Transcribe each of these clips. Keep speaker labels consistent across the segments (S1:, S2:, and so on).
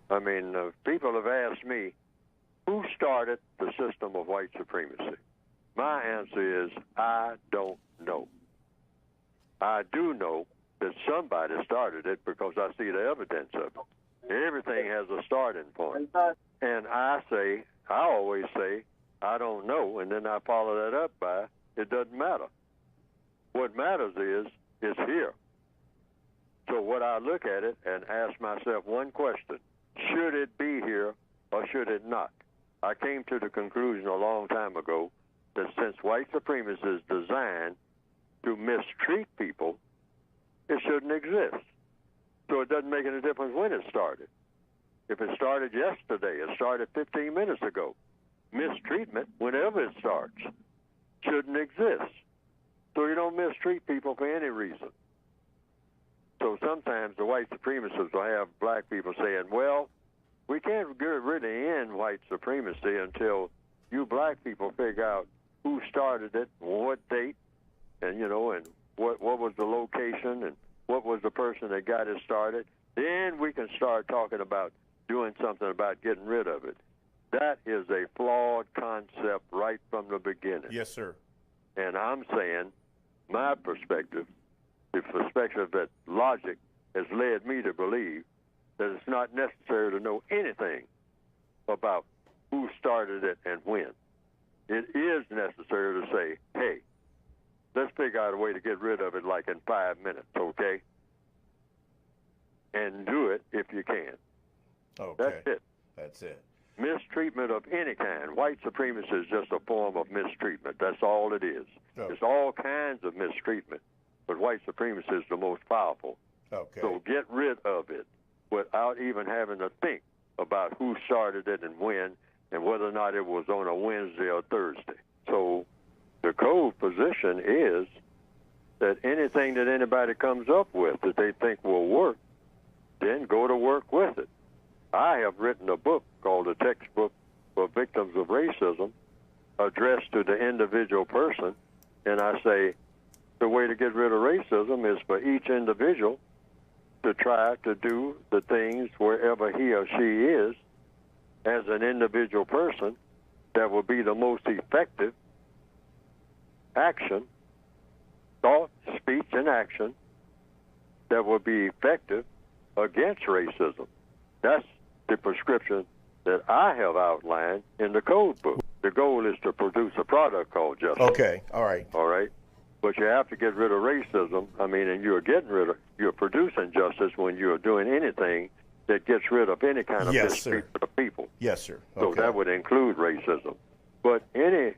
S1: I mean, people have asked me, who started the system of white supremacy? My answer is, I don't know. I do know that somebody started it because I see the evidence of it. Everything has a starting point. And I always say, I don't know, and then I follow that up by, it doesn't matter. What matters is, it's here. So what I look at it and ask myself one question, should it be here or should it not? I came to the conclusion a long time ago that since white supremacy is designed to mistreat people, it shouldn't exist. So it doesn't make any difference when it started. If it started yesterday, it started 15 minutes ago. Mistreatment, whenever it starts, shouldn't exist. So you don't mistreat people for any reason. So sometimes the white supremacists will have black people saying, well, we can't really end white supremacy until you black people figure out who started it, what date, and, you know, and what was the location, and what was the person that got it started. Then we can start talking about doing something about getting rid of it. That is a flawed concept right from the beginning.
S2: Yes, sir.
S1: And I'm saying my perspective, the perspective that logic has led me to believe that it's not necessary to know anything about who started it and when. It is necessary to say, hey, let's figure out a way to get rid of it like in 5 minutes, okay? And do it if you can.
S2: Okay.
S1: That's it.
S2: That's it.
S1: Mistreatment of any kind. White supremacy is just a form of mistreatment. That's all it is.
S2: Oh.
S1: It's all kinds of mistreatment, but white supremacy is the most powerful.
S2: Okay.
S1: So get rid of it without even having to think about who started it and when, and whether or not it was on a Wednesday or Thursday. So the code position is that anything that anybody comes up with that they think will work, then go to work with it. I have written a book called The Textbook for Victims of Racism, addressed to the individual person, and I say the way to get rid of racism is for each individual to try to do the things wherever he or she is as an individual person that will be the most effective action, thought, speech, and action that will be effective against racism. That's the prescription that I have outlined in the code book. The goal is to produce a product called justice.
S2: Okay, all right.
S1: All right? But you have to get rid of racism. I mean, and you're producing justice when you're doing anything that gets rid of any kind of mistreatment of people.
S2: Yes, sir.
S1: So that would include racism. But any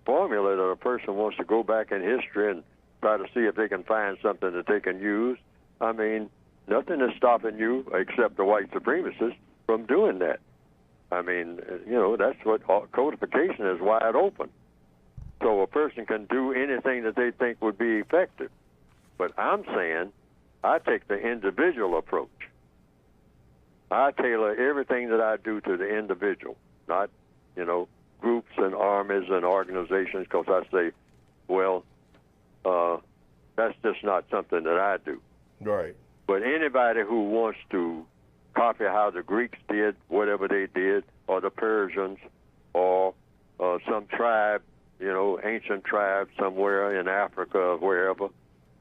S1: formula that a person wants to go back in history and try to see if they can find something that they can use, I mean, nothing is stopping you except the white supremacists from doing that. I mean, you know, that's what codification is wide open. So a person can do anything that they think would be effective. But I'm saying I take the individual approach. I tailor everything that I do to the individual, not, you know, groups and armies and organizations, because I say, well, that's just not something that I do.
S2: Right.
S1: But anybody who wants to copy how the Greeks did whatever they did, or the Persians, or some tribe, you know, ancient tribe somewhere in Africa or wherever,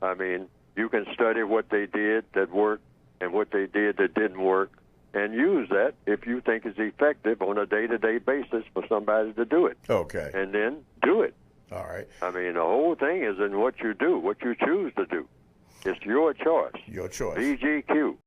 S1: I mean, you can study what they did that worked and what they did that didn't work, and use that if you think is effective on a day-to-day basis for somebody to do it.
S2: Okay.
S1: And then do it.
S2: All right.
S1: I mean, the whole thing is in what you do, what you choose to do. It's your choice.
S2: Your choice.
S1: BGQ.